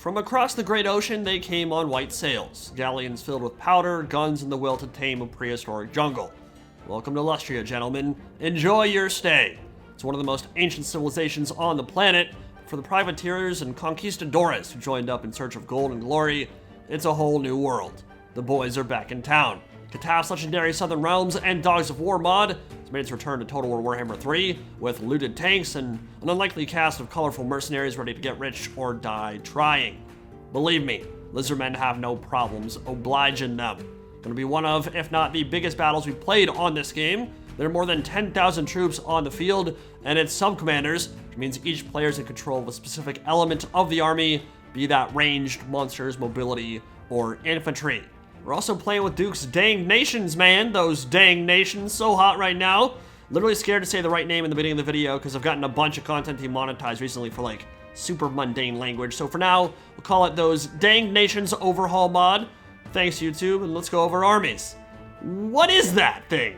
From across the great ocean, they came on white sails, galleons filled with powder, guns, and the will to tame a prehistoric jungle. Welcome to Lustria, gentlemen. Enjoy your stay. It's one of the most ancient civilizations on the planet. For the privateers and conquistadores who joined up in search of gold and glory, it's a whole new world. The boys are back in town. Katav's legendary Southern Realms and Dogs of War mod has made its return to Total War Warhammer 3 with looted tanks and an unlikely cast of colorful mercenaries ready to get rich or die trying. Believe me, Lizardmen have no problems obliging them. Gonna be one of, if not the biggest battles we've played on this game. There are more than 10,000 troops on the field, and it's subcommanders, which means each player is in control of a specific element of the army, be that ranged, monsters, mobility, or infantry. We're also playing with Duke's dang nations, man. Those dang nations, so hot right now. Literally scared to say the right name in the beginning of the video because I've gotten a bunch of content demonetized recently for like super mundane language. So for now, we'll call it those dang nations overhaul mod. Thanks, YouTube, and let's go over armies. What is that thing?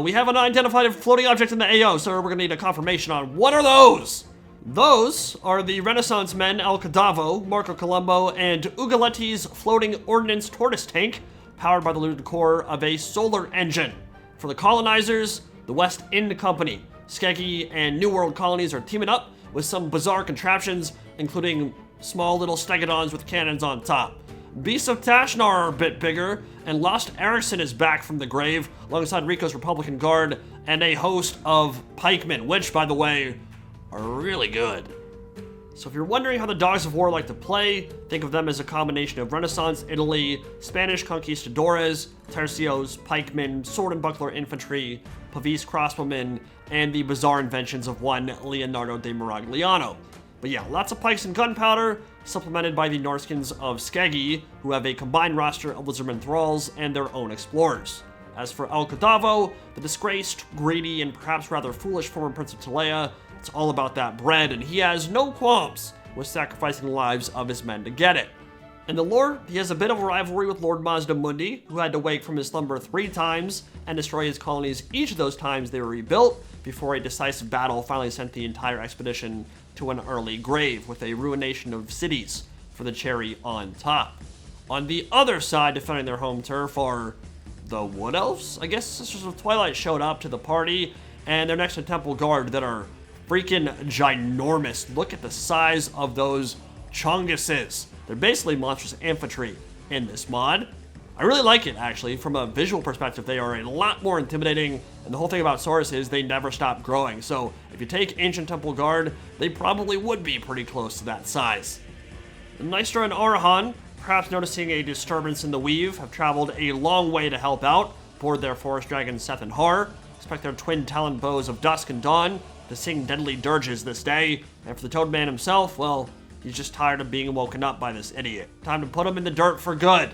We have an unidentified floating object in the AO, so we're gonna need a confirmation on what are those? Those are the Renaissance men El Cadavo, Marco Colombo, and Ugaletti's floating ordnance tortoise tank, powered by the looted core of a solar engine. For the colonizers, the West Ind Company, Skeggi, and New World colonies are teaming up with some bizarre contraptions, including small little stegodons with cannons on top. Beasts of Tashnar are a bit bigger, and Lost Erickson is back from the grave, alongside Rico's Republican Guard, and a host of pikemen, which, by the way, are really good. So if you're wondering how the Dogs of War like to play, think of them as a combination of Renaissance Italy, Spanish conquistadores, tercios, pikemen, sword and buckler infantry, Pavese crossbowmen, and the bizarre inventions of one Leonardo de Miragliano. But yeah, lots of pikes and gunpowder, supplemented by the Norskins of Skeggi, who have a combined roster of Lizardmen thralls and their own explorers. As for El Cadavo, the disgraced, greedy, and perhaps rather foolish former Prince of Talea, it's all about that bread, and he has no qualms with sacrificing the lives of his men to get it. In the lore, he has a bit of a rivalry with Lord Mazda Mundi, who had to wake from his slumber 3 times and destroy his colonies each of those times they were rebuilt, before a decisive battle finally sent the entire expedition to an early grave with a ruination of cities for the cherry on top. On the other side, defending their home turf are the Wood Elves? I guess Sisters of Twilight showed up to the party, and they're next to Temple Guard that are freaking ginormous. Look at the size of those chunguses. They're basically monstrous infantry in this mod. I really like it, actually. From a visual perspective, they are a lot more intimidating, and the whole thing about Saurus is they never stop growing. So if you take Ancient Temple Guard, they probably would be pretty close to that size. Nystra and Arahan, perhaps noticing a disturbance in the weave, have traveled a long way to help out, aboard their forest dragons Seth and Har. Expect their twin talon bows of Dusk and Dawn to sing deadly dirges this day, and for the Toad Man himself, well, he's just tired of being woken up by this idiot. Time to put him in the dirt for good.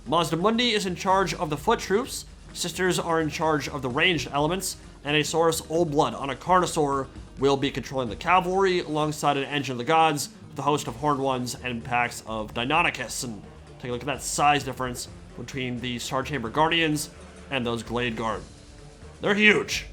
Mazda Mundi is in charge of the foot troops, Sisters are in charge of the ranged elements, and a Saurus Old Blood on a Carnosaur will be controlling the cavalry alongside an Engine of the Gods with a host of Horned Ones and packs of Deinonychus. And take a look at that size difference between the Star Chamber Guardians and those Glade Guard. They're huge.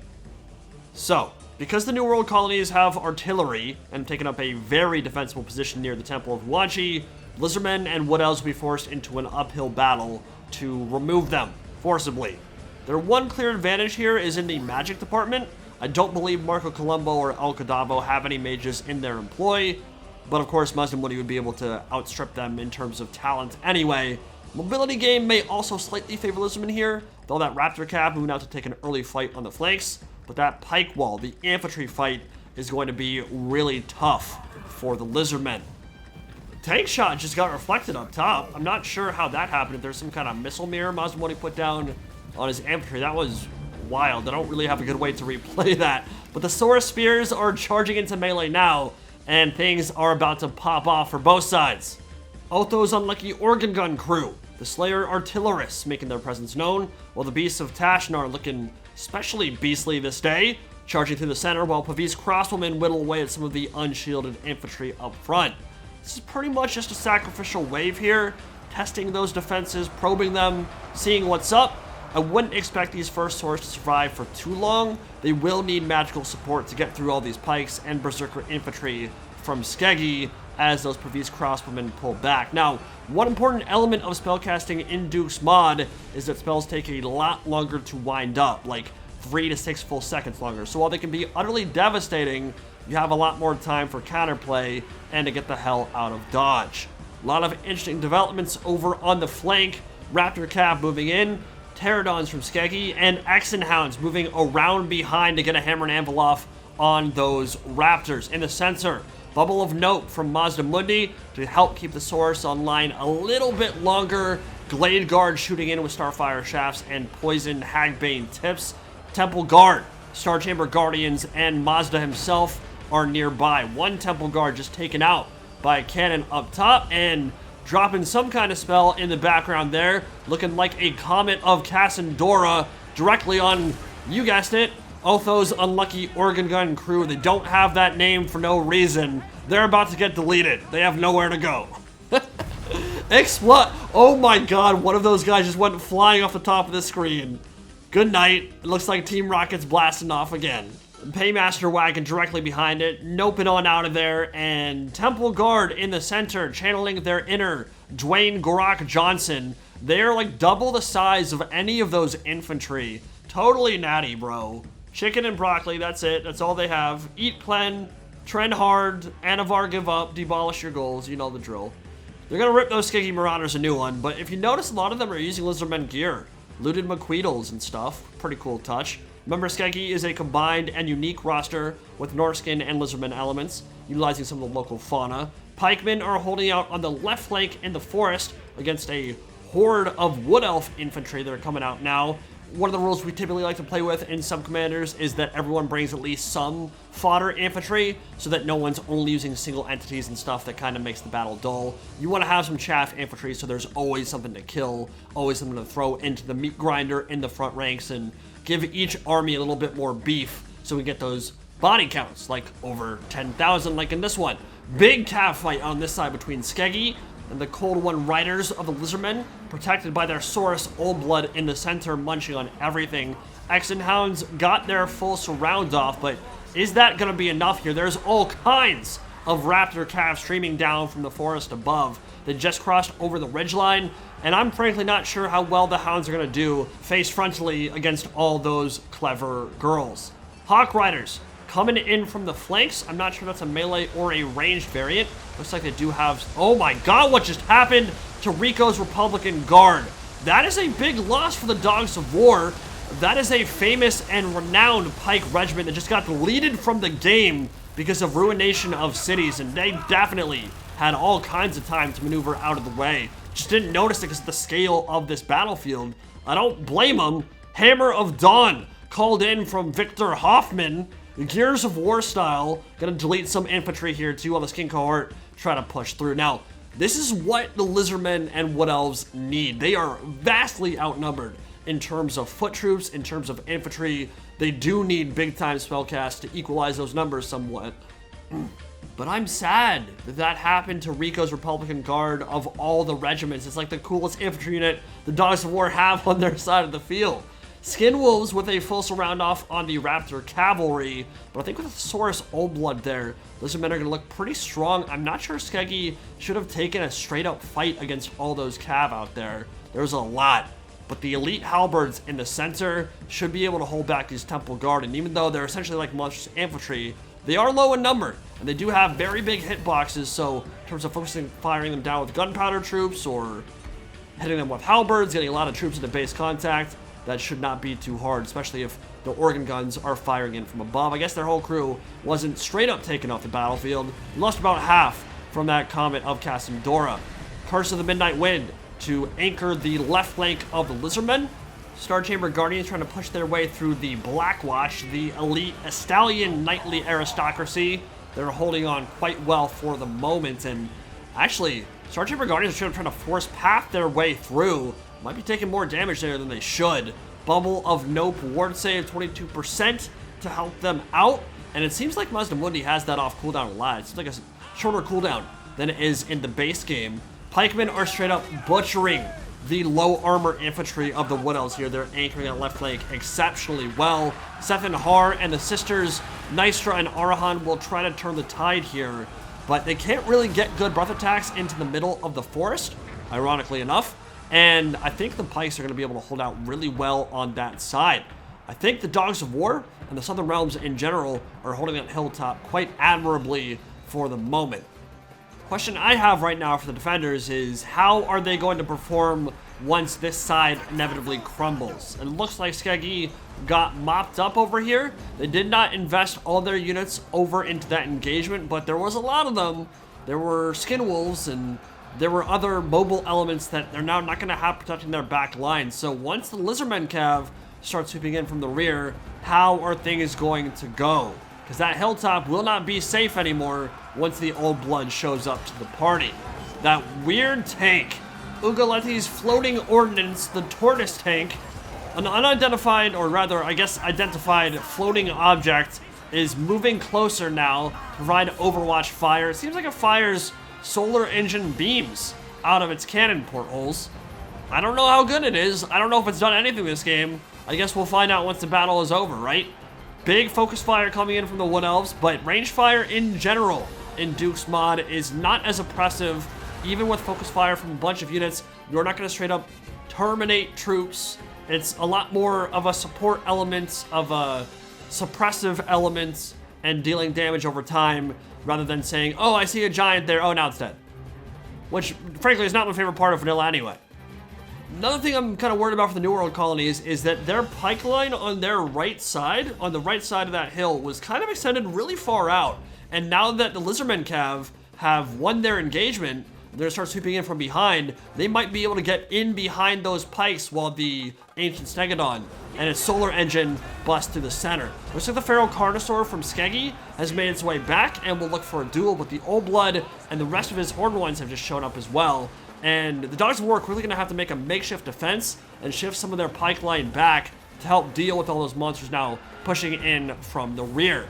So, because the New World colonies have artillery and taken up a very defensible position near the Temple of Huanchi, Lizardmen and Wood Elves will be forced into an uphill battle to remove them forcibly. Their one clear advantage here is in the magic department. I don't believe Marco Colombo or El Cadavo have any mages in their employ, but of course Mazda Mundi would be able to outstrip them in terms of talent anyway. Mobility game may also slightly favor Lizardmen here, though that Raptor Cab moving out to take an early fight on the flanks, but that pike wall, the infantry fight, is going to be really tough for the Lizardmen. Tank shot just got reflected up top. I'm not sure how that happened, if there's some kind of missile mirror Mazda Mundi put down on his infantry. That was wild. I don't really have a good way to replay that. But the Saurus Spears are charging into melee now, and things are about to pop off for both sides. Otho's unlucky organ gun crew, the Slayer Artillerists, making their presence known, while the Beasts of Tashnar are looking especially beastly this day, charging through the center while Pavese crossbowmen whittle away at some of the unshielded infantry up front. This is pretty much just a sacrificial wave here, testing those defenses, probing them, seeing what's up. I wouldn't expect these first swords to survive for too long. They will need magical support to get through all these pikes and berserker infantry from Skeggi, as those Previs crossbowmen pull back. Now, one important element of spellcasting in Duke's mod is that spells take a lot longer to wind up, like 3 to 6 full seconds longer. So while they can be utterly devastating, you have a lot more time for counterplay and to get the hell out of dodge. A lot of interesting developments over on the flank. Raptor Cav moving in, Pterodons from Skeggi, and Exenhounds moving around behind to get a hammer and anvil off on those Raptors. In the center, Bubble of Note from Mazda Mundi to help keep the Saurus online a little bit longer. Glade Guard shooting in with Starfire Shafts and Poison Hagbane tips. Temple Guard, Star Chamber Guardians, and Mazda himself are nearby. One Temple Guard just taken out by a cannon up top and dropping some kind of spell in the background there, looking like a Comet of Cassandora directly on, you guessed it, Otho's unlucky organ gun crew. They don't have that name for no reason. They're about to get deleted. They have nowhere to go. Explode! Oh my god, one of those guys just went flying off the top of the screen. Good night. It looks like Team Rocket's blasting off again. Paymaster Wagon directly behind it, noping on out of there, and Temple Guard in the center, channeling their inner Dwayne Gorak Johnson. They're like double the size of any of those infantry. Totally natty, bro. Chicken and broccoli, that's it. That's all they have. Eat Plen, trend hard, Anavar give up, demolish your goals. You know the drill. They're gonna rip those Skeggi Marauders a new one, but if you notice, a lot of them are using Lizardmen gear. Looted McQueedles and stuff. Pretty cool touch. Remember, Skeggi is a combined and unique roster with Norskin and Lizardmen elements, utilizing some of the local fauna. Pikemen are holding out on the left flank in the forest against a horde of Wood Elf infantry that are coming out now. One of the rules we typically like to play with in Subcommanders is that everyone brings at least some fodder infantry so that no one's only using single entities and stuff that kind of makes the battle dull. You want to have some chaff infantry so there's always something to kill, always something to throw into the meat grinder in the front ranks and give each army a little bit more beef so we get those body counts, like over 10,000 like in this one. Big cav fight on this side between Skeggi and the Cold One Riders of the Lizardmen, protected by their Saurus Old Blood in the center, munching on everything. Exenhounds got their full surround off, but is that going to be enough here? There's all kinds of Raptor Cav streaming down from the forest above. They just crossed over the ridgeline, and I'm frankly not sure how well the Hounds are going to do face frontally against all those clever girls. Hawk Riders coming in from the flanks. I'm not sure that's a melee or a ranged variant. Looks like they do have... Oh my god, what just happened to Rico's Republican Guard? That is a big loss for the Dogs of War. That is a famous and renowned Pike regiment that just got deleted from the game because of ruination of cities, and they definitely had all kinds of time to maneuver out of the way. Just didn't notice it because of the scale of this battlefield. I don't blame them. Hammer of Dawn called in from Victor Hoffman. Gears of War style. Gonna delete some infantry here too while the Skin Cohort try to push through. Now, this is what the Lizardmen and Wood Elves need. They are vastly outnumbered in terms of foot troops, in terms of infantry. They do need big time spellcast to equalize those numbers somewhat. But I'm sad that that happened to Rico's Republican Guard of all the regiments. It's like the coolest infantry unit the Dogs of War have on their side of the field. Skin Wolves with a full surround off on the Raptor Cavalry, but I think with the Saurus Old Blood there, Lizardmen are going to look pretty strong. I'm not sure Skeggi should have taken a straight up fight against all those Cav out there. There's a lot, but the elite halberds in the center should be able to hold back these Temple Guard, and even though they're essentially like monstrous infantry, they are low in number, and they do have very big hitboxes, so in terms of firing them down with gunpowder troops or hitting them with halberds, getting a lot of troops into base contact, that should not be too hard, especially if the organ guns are firing in from above. I guess their whole crew wasn't straight up taken off the battlefield. Lost about half from that Comet of Cassandora. Curse of the Midnight Wind to anchor the left flank of the Lizardmen. Star Chamber Guardians trying to push their way through the Black Watch, the elite Estalian knightly aristocracy. They're holding on quite well for the moment, and actually, Star Chamber Guardians are trying to force path their way through. Might be taking more damage there than they should. Bubble of Nope ward save 22% to help them out. And it seems like Mazda Mundi has that off cooldown a lot. It's like a shorter cooldown than it is in the base game. Pikemen are straight up butchering the low armor infantry of the Wood Elves here. They're anchoring on left flank exceptionally well. Seth and Har and the sisters, Nystra and Arahan will try to turn the tide here. but they can't really get good breath attacks into the middle of the forest, ironically enough. And I think the pikes are going to be able to hold out really well on that side. I think the Dogs of War and the Southern Realms in general are holding that hilltop quite admirably for the moment. Question I have right now for the defenders is, how are they going to perform once this side inevitably crumbles? And it looks like Skeggi got mopped up over here. They did not invest all their units over into that engagement, but there was a lot of them. There were skin wolves and there were other mobile elements that they're now not going to have protecting their back line. So once the Lizardmen cav starts sweeping in from the rear, how are things going to go? Because that hilltop will not be safe anymore once the old blood shows up to the party. That weird tank, Ugaletti's floating ordnance, the tortoise tank, an unidentified, or rather, I guess, identified floating object, is moving closer now to provide overwatch fire. It seems like it fires solar engine beams out of its cannon portholes. I don't know how good it is. I don't know if it's done anything this game. I guess we'll find out once the battle is over, right? Big focus fire coming in from the Wood Elves, but range fire in general in Duke's mod is not as oppressive. Even with focus fire from a bunch of units, you're not going to straight up terminate troops. It's a lot more of a support element, of a suppressive element, and dealing damage over time, rather than saying, oh, I see a giant there, oh, now it's dead. Which, frankly, is not my favorite part of vanilla anyway. Another thing I'm kind of worried about for the New World colonies is that their pike line on their right side, on the right side of that hill, was kind of extended really far out. And now that the Lizardmen cav have won their engagement, they're going to start sweeping in from behind, they might be able to get in behind those pikes while the Ancient Stegodon and its solar engine bust to the center. Looks like the Feral Carnosaur from Skeggi has made its way back and will look for a duel, but the Old Blood and the rest of his Horned Ones have just shown up as well. And the Dogs of War are quickly going to have to make a makeshift defense and shift some of their pike line back to help deal with all those monsters now pushing in from the rear.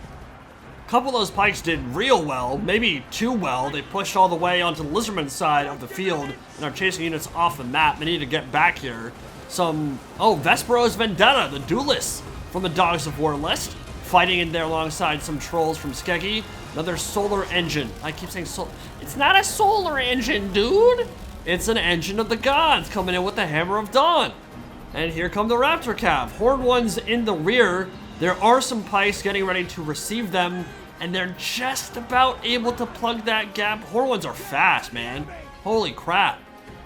A couple of those pikes did real well, maybe too well. They pushed all the way onto the Lizardman side of the field and are chasing units off the map. They need to get back here. Vespero's Vendetta, the duelists from the Dogs of War list, fighting in there alongside some trolls from Skeggi. Another solar engine. I keep saying it's not a solar engine, dude. It's an engine of the gods coming in with the Hammer of Dawn. And here come the Raptor Cav. Horned Ones in the rear. There are some pikes getting ready to receive them, and they're just about able to plug that gap. Horned Ones are fast, man. Holy crap.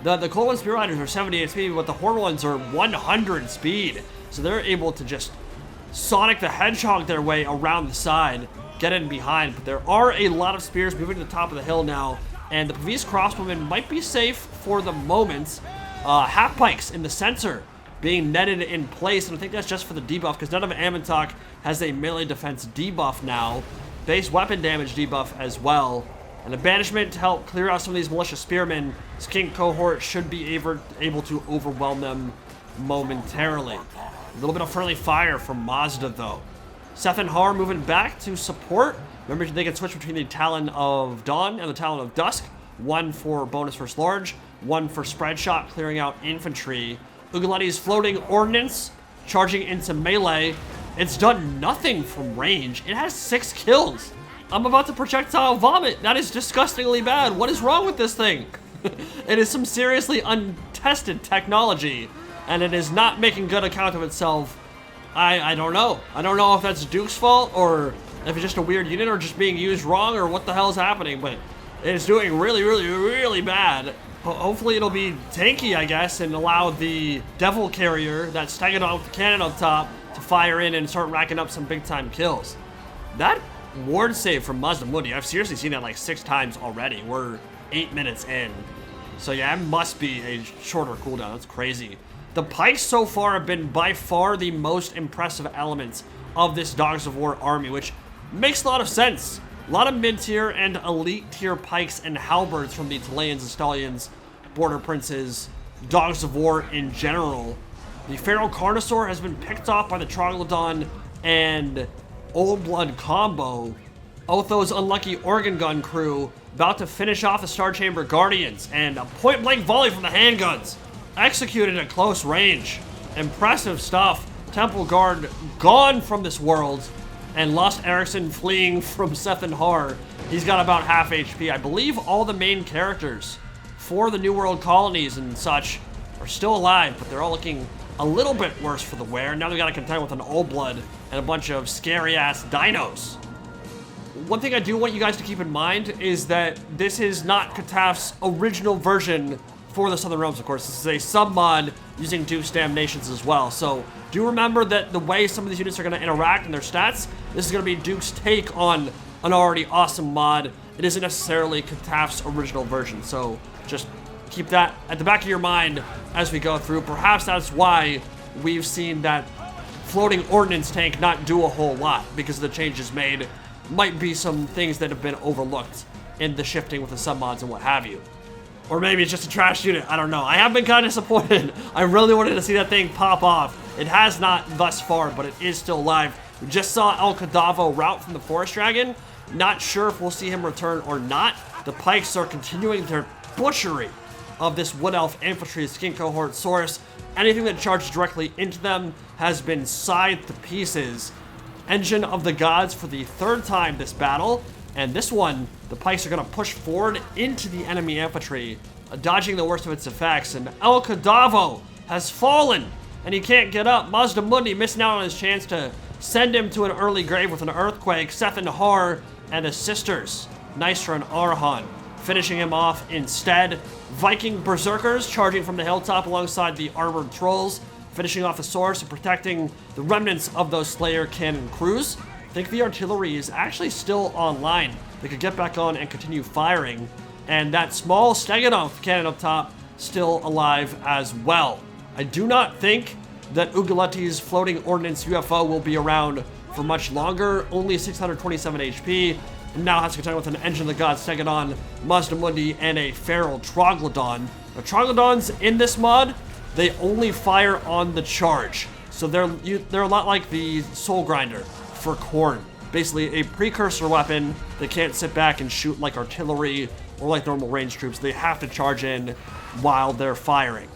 The Cold One Spear Riders are 78 speed, but the Horned Ones are 100 speed. So they're able to just Sonic the Hedgehog their way around the side, get in behind. But there are a lot of spears moving to the top of the hill now, and the Pavis Crossbowmen might be safe for the moment. Half pikes in the center being netted in place, and I think that's just for the debuff, because none of Amantok has a melee defense debuff now. Base weapon damage debuff as well. And a banishment to help clear out some of these militia spearmen. Skink cohort should be able to overwhelm them momentarily. A little bit of friendly fire from Mazda, though. Seth and Har moving back to support. Remember, they can switch between the Talon of Dawn and the Talon of Dusk. One for bonus versus large, one for spread shot, clearing out infantry. Ugaletti's floating ordnance, charging into melee. It's done nothing from range. It has 6 kills. I'm about to projectile vomit. That is disgustingly bad. What is wrong with this thing? It is some seriously untested technology, and it is not making good account of itself. I don't know. I don't know if that's Duke's fault, or if it's just a weird unit, or just being used wrong, or what the hell is happening, but it's doing really, really, really bad. Hopefully it'll be tanky, I guess, and allow the Devil Carrier, that Stegodon with the cannon up top, to fire in and start racking up some big-time kills. That ward save from Mazdamundi, I've seriously seen that like 6 times already. We're 8 minutes in. So yeah, it must be a shorter cooldown. That's crazy. The pikes so far have been by far the most impressive elements of this Dogs of War army, which makes a lot of sense. A lot of mid-tier and elite-tier pikes and halberds from the Talayan and Stallions, Border Princes, Dogs of War in general. The Feral Carnosaur has been picked off by the Troglodyte and Old Blood combo. Otho's unlucky organ gun crew about to finish off the Star Chamber Guardians, and a point-blank volley from the handguns. Executed at close range. Impressive stuff. Temple Guard gone from this world. And Lost Erickson fleeing from Seth and Har He's got about half HP. I believe all the main characters for the New World colonies and such are still alive, but they're all looking a little bit worse for the wear. Now they got to contend with an Old Blood and a bunch of scary-ass dinos. One thing I do want you guys to keep in mind is that this is not Kataf's original version for the Southern Realms, of course. This is a sub-mod using Duke's Damnations as well. So do remember that the way some of these units are going to interact and their stats, this is going to be Duke's take on an already awesome mod. It isn't necessarily Kataf's original version. So just keep that at the back of your mind as we go through. Perhaps that's why we've seen that floating ordnance tank not do a whole lot, because of the changes made. Might be some things that have been overlooked in the shifting with the submods and what have you. Or maybe it's just a trash unit, I don't know. I have been kind of disappointed. I really wanted to see that thing pop off. It has not thus far, but it is still alive. We just saw El Cadavo route from the Forest Dragon. Not sure if we'll see him return or not. The Pikes are continuing their butchery of this Wood Elf infantry skin cohort source. Anything that charges directly into them has been scythed to pieces. Engine of the Gods for the third time this battle, and this one, the Pikes are going to push forward into the enemy infantry, dodging the worst of its effects, and El Cadavo has fallen, and he can't get up. Mazda Mundi missing out on his chance to send him to an early grave with an earthquake. Seth and Har and the sisters, Nystra and Arhan, finishing him off instead. Viking Berserkers charging from the hilltop alongside the armored trolls, finishing off the source and protecting the remnants of those Slayer cannon crews. I think the artillery is actually still online. They could get back on and continue firing. And that small Steganov cannon up top still alive as well. I do not think that Ugaletti's floating ordnance UFO will be around for much longer. Only 627 HP. And now has to contend with an Engine of the Gods Stegadon, Mazda Mundi, and a Feral Troglodon. The Troglodons in this mod, they only fire on the charge. So they're a lot like the Soul Grinder for Khorne. Basically a precursor weapon. They can't sit back and shoot like artillery or like normal range troops. They have to charge in while they're firing.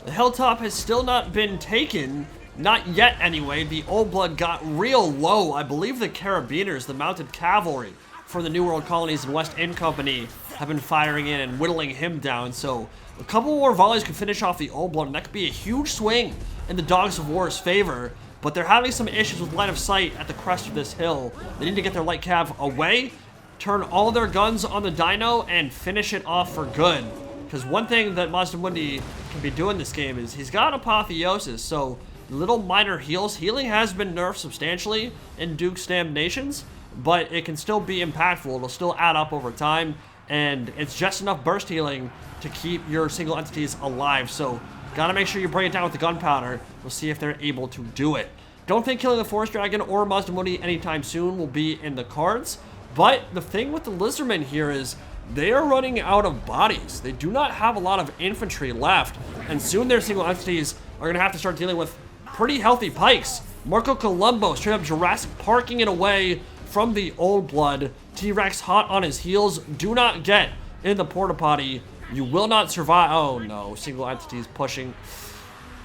The hilltop has still not been taken. Not yet anyway. The Old Blood got real low. I believe the Carabiners, the mounted cavalry for the New World colonies and West End Company, have been firing in and whittling him down. So a couple more volleys could finish off the Old Blood, and that could be a huge swing in the Dogs of War's favor. But they're having some issues with line of sight at the crest of this hill. They need to get their light cav away, turn all their guns on the dino, and finish it off for good. Because one thing that Mazda Mundi can be doing this game is he's got Apotheosis, so little minor heals. Healing has been nerfed substantially in Duke's Damnations, but it can still be impactful. It'll still add up over time, and it's just enough burst healing to keep your single entities alive. So gotta make sure you bring it down with the gunpowder. We'll see if they're able to do it. Don't think killing the Forest Dragon or Mazda Mundi anytime soon will be in the cards, but the thing with the Lizardmen here is they are running out of bodies. They do not have a lot of infantry left, and soon their single entities are gonna have to start dealing with pretty healthy pikes. Marco Colombo straight up Jurassic Parking it away from the Old Blood. T-Rex hot on his heels. Do not get in the porta potty. You will not survive. Oh no, single entities pushing.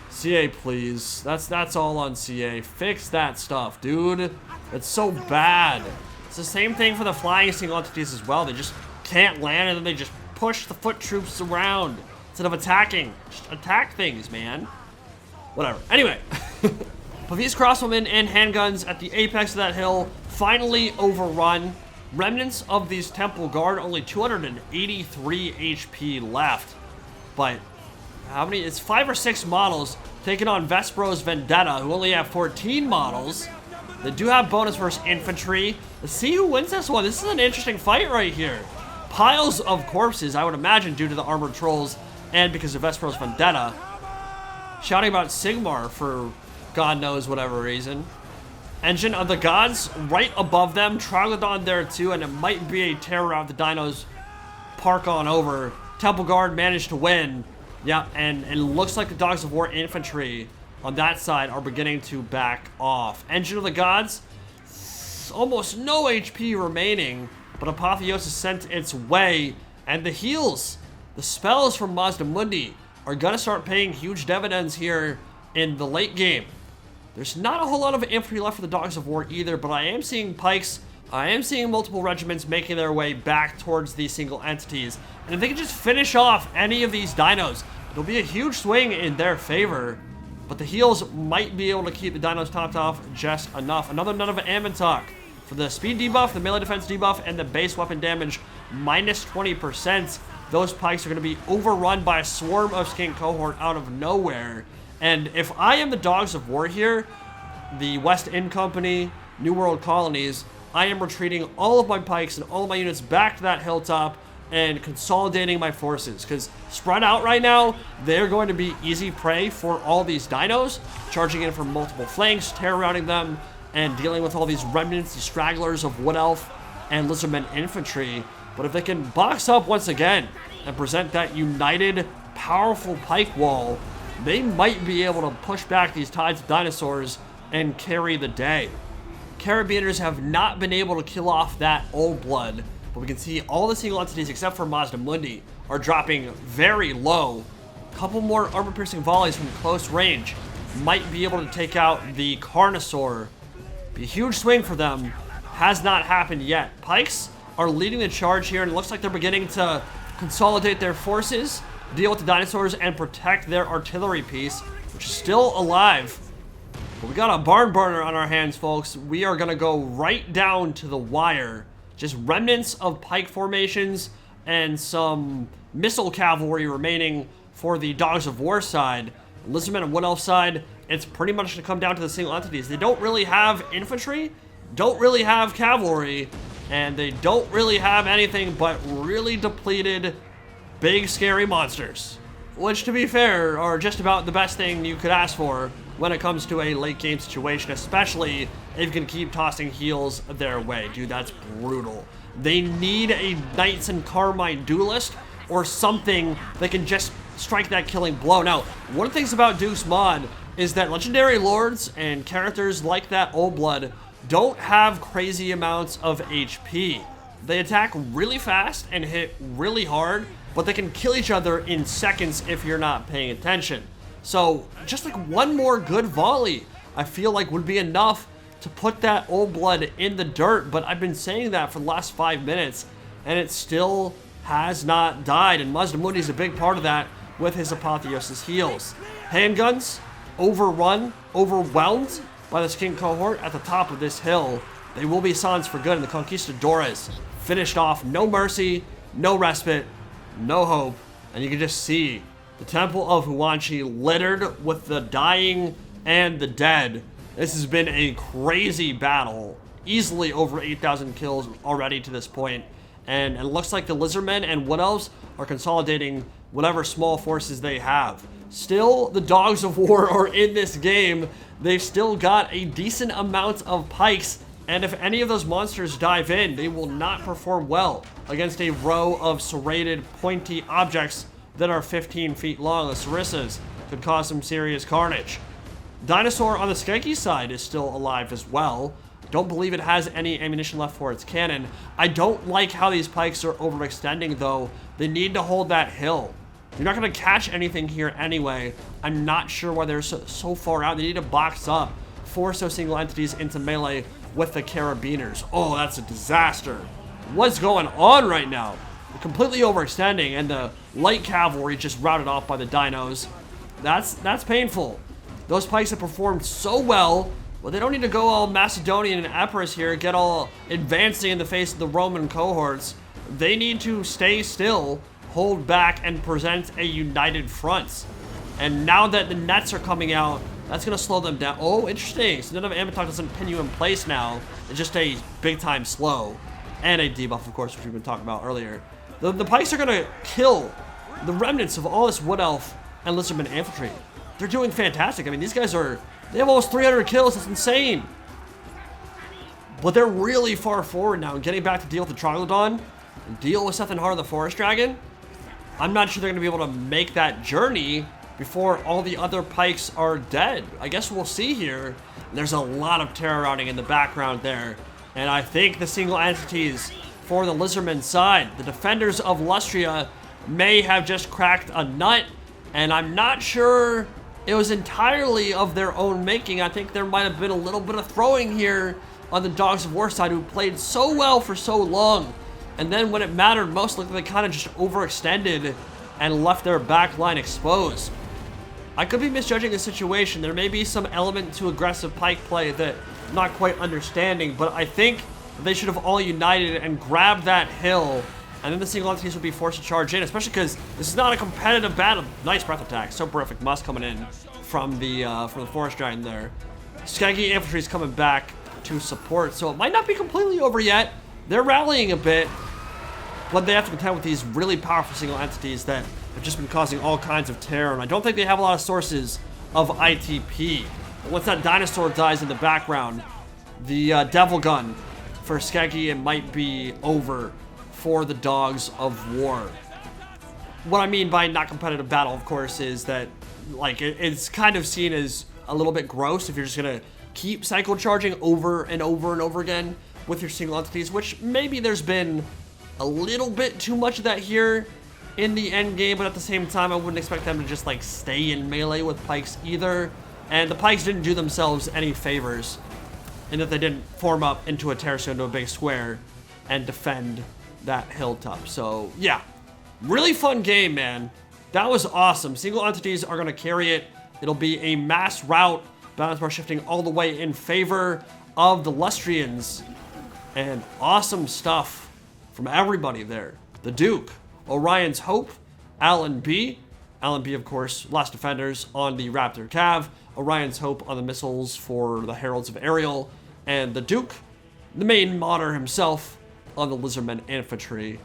CA, please. That's all on CA. Fix that stuff, dude. It's so bad. It's the same thing for the flying single entities as well. They just can't land, and then they just push the foot troops around instead of attacking. Just attack things, man. Whatever. Anyway, Pavese crossbowmen and handguns at the apex of that hill finally overrun. Remnants of these Temple Guard, only 283 HP left. But how many? It's 5 or 6 models taking on Vespero's Vendetta, who only have 14 models. They do have bonus versus infantry. Let's see who wins this one. This is an interesting fight right here. Piles of corpses, I would imagine, due to the armored trolls and because of Vespero's Vendetta. Shouting about Sigmar for God knows whatever reason. Engine of the Gods right above them. Troglodon there too, and it might be a terror out. The dinos park on over. Temple Guard managed to win. Yeah, and it looks like the Dogs of War infantry on that side are beginning to back off. Engine of the Gods, almost no HP remaining, but Apotheosis sent its way, and the heals, the spells from Mazda Mundi are gonna start paying huge dividends here in the late game. There's not a whole lot of infantry left for the Dogs of War either, but I am seeing pikes I am seeing multiple regiments making their way back towards these single entities. And if they can just finish off any of these dinos, it'll be a huge swing in their favor. But the heals might be able to keep the dinos topped off just enough. Another nut of Ammontok for the speed debuff, the melee defense debuff, and the base weapon damage minus 20%. Those pikes are going to be overrun by a swarm of skink cohort out of nowhere. And if I am the Dogs of War here, the West End Company, New World Colonies, I am retreating all of my pikes and all of my units back to that hilltop and consolidating my forces, because spread out right now, they're going to be easy prey for all these dinos, charging in from multiple flanks, terror-routing them, and dealing with all these remnants, these stragglers of Wood Elf and Lizardmen infantry. But if they can box up once again and present that united, powerful pike wall, they might be able to push back these tides of dinosaurs and carry the day. Carabiners have not been able to kill off that old blood, but we can see all the single entities except for Mazda Mundi are dropping very low. A couple more armor-piercing volleys from close range might be able to take out the Carnosaur. Be a huge swing for them. Has not happened yet. Pikes are leading the charge here, and it looks like they're beginning to consolidate their forces, deal with the dinosaurs, and protect their artillery piece, which is still alive. But we got a barn burner on our hands, folks. We are going to go right down to the wire. Just remnants of pike formations and some missile cavalry remaining for the Dogs of War side. Lizardmen and Wood Elf side, it's pretty much going to come down to the single entities. They don't really have infantry, don't really have cavalry, and they don't really have anything but really depleted, big, scary monsters. Which, to be fair, are just about the best thing you could ask for when it comes to a late game situation, especially if you can keep tossing heals their way. Dude, that's brutal. They need a Knights and Carmine duelist or something that can just strike that killing blow. Now, one of the things about Deuce Mod is that legendary lords and characters like that Old Blood don't have crazy amounts of HP. They attack really fast and hit really hard, but they can kill each other in seconds if you're not paying attention. So just like one more good volley, I feel like would be enough to put that Old Blood in the dirt. But I've been saying that for the last 5 minutes, and it still has not died. And Mazda Mundi is a big part of that with his Apotheosis heals. Handguns, overrun, overwhelmed by the skink cohort at the top of this hill. They will be silenced for good, and the Conquistadores finished off. No mercy, no respite, no hope. And you can just see the Temple of Huanchi littered with the dying and the dead. This has been a crazy battle. Easily over 8,000 kills already to this point. And it looks like the Lizardmen and Wood Elves are consolidating whatever small forces they have. Still, the Dogs of War are in this game. They've still got a decent amount of pikes. And if any of those monsters dive in, they will not perform well against a row of serrated, pointy objects that are 15 feet long. The Sarissas could cause some serious carnage. Dinosaur on the Skeggi side is still alive as well. Don't believe it has any ammunition left for its cannon. I don't like how these pikes are overextending, though. They need to hold that hill. You're not going to catch anything here anyway. I'm not sure why they're so far out. They need to box up, force those single entities into melee with the Carabiners. Oh, that's a disaster. What's going on right now? They're completely overextending, and the light cavalry just routed off by the dinos. That's painful. Those pikes have performed so well, but they don't need to go all Macedonian and Epirus here, get all advancing in the face of the Roman cohorts. They need to stay still, hold back, and present a united front. And now that the nets are coming out, that's going to slow them down. Oh, interesting. So none of Ammontok doesn't pin you in place now. It's just a big-time slow. And a debuff, of course, which we've been talking about earlier. The pikes are going to kill the remnants of all this Wood Elf and Lizardman infantry. They're doing fantastic. I mean, these guys they have almost 300 kills. That's insane. But they're really far forward now. And getting back to deal with the Troglodon and deal with Seth and Heart of the Forest Dragon, I'm not sure they're going to be able to make that journey before all the other pikes are dead. I guess we'll see here. There's a lot of terror routing in the background there. And I think the single entities for the Lizardman side, the defenders of Lustria, may have just cracked a nut. And I'm not sure it was entirely of their own making. I think there might have been a little bit of throwing here on the Dogs of War side who played so well for so long. And then when it mattered most, looked like they kind of just overextended and left their back line exposed. I could be misjudging the situation. There may be some element to aggressive pike play that I'm not quite understanding, but I think they should have all united and grabbed that hill, and then the single entities would be forced to charge in, especially because this is not a competitive battle. Nice breath attack, so perfect. Must coming in from the forest giant there. Skeggi infantry is coming back to support, so it might not be completely over yet. They're rallying a bit, but they have to contend with these really powerful single entities that have just been causing all kinds of terror, and I don't think they have a lot of sources of ITP. But once that dinosaur dies in the background, the devil gun for Skeggi, it might be over for the Dogs of War. What I mean by not competitive battle, of course, is that like it's kind of seen as a little bit gross if you're just gonna keep cycle charging over and over and over again with your single entities, which maybe there's been a little bit too much of that here in the end game, but at the same time, I wouldn't expect them to just like stay in melee with pikes either. And the pikes didn't do themselves any favors in that they didn't form up into a terrace into a big square and defend that hilltop. So yeah, really fun game, man. That was awesome. Single entities are gonna carry it. It'll be a mass rout. Balance bar shifting all the way in favor of the Lustrians. And awesome stuff from everybody there. The Duke, Orion's Hope, Alan B. Alan B, of course, Last Defenders on the Raptor Cav. Orion's Hope on the missiles for the Heralds of Ariel. And the Duke, the main modder himself, on the Lizardmen Infantry.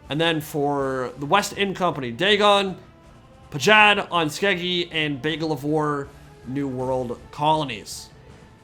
And then for the West End Company, Dagon, Pajad on Skeggi, and Bagel of War, New World Colonies.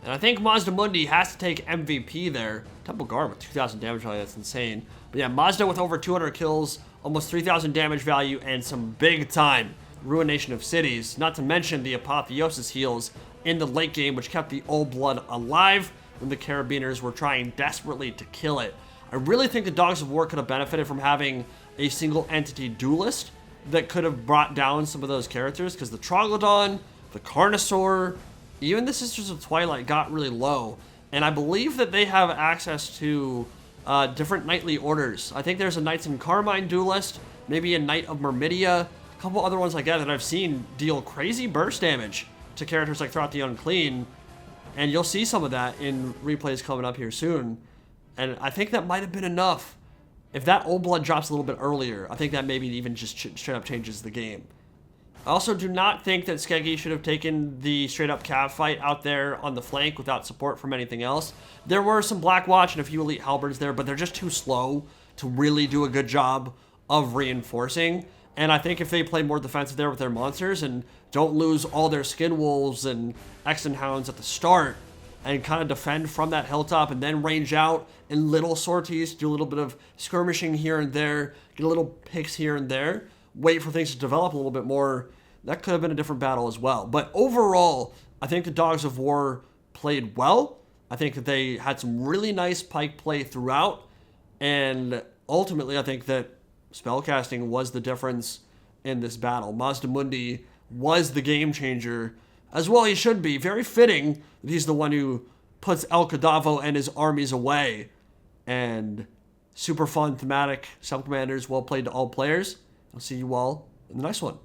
And I think Mazda Mundi has to take MVP there. Temple Guard with 2,000 damage value, that's insane. But yeah, Mazda with over 200 kills, almost 3,000 damage value, and some big time ruination of cities. Not to mention the Apotheosis heals in the late game, which kept the Old Blood alive when the Carabiners were trying desperately to kill it. I really think the Dogs of War could have benefited from having a single entity duelist that could have brought down some of those characters, because the Troglodon, the Carnosaur, even the Sisters of Twilight got really low. And I believe that they have access to different knightly orders. I think there's a Knights in Carmine duelist, maybe a Knight of Myrmidia, a couple other ones like that I've seen deal crazy burst damage to characters like Throughout the Unclean. And you'll see some of that in replays coming up here soon. And I think that might have been enough. If that Old Blood drops a little bit earlier, I think that maybe even just straight up changes the game. I also do not think that Skeggi should have taken the straight up cav fight out there on the flank without support from anything else. There were some Black Watch and a few elite halberds there, but they're just too slow to really do a good job of reinforcing. And I think if they play more defensive there with their monsters and don't lose all their Skin Wolves and Exon Hounds at the start, and kind of defend from that hilltop and then range out in little sorties, do a little bit of skirmishing here and there, get a little picks here and there, wait for things to develop a little bit more, that could have been a different battle as well. But overall, I think the Dogs of War played well. I think that they had some really nice pike play throughout, and ultimately I think that spellcasting was the difference in this battle. Mazda Mundi was the game changer. As well he should be. Very fitting that he's the one who puts El Cadavo and his armies away. And super fun, thematic, Subcommanders, well played to all players. I'll see you all in the next one.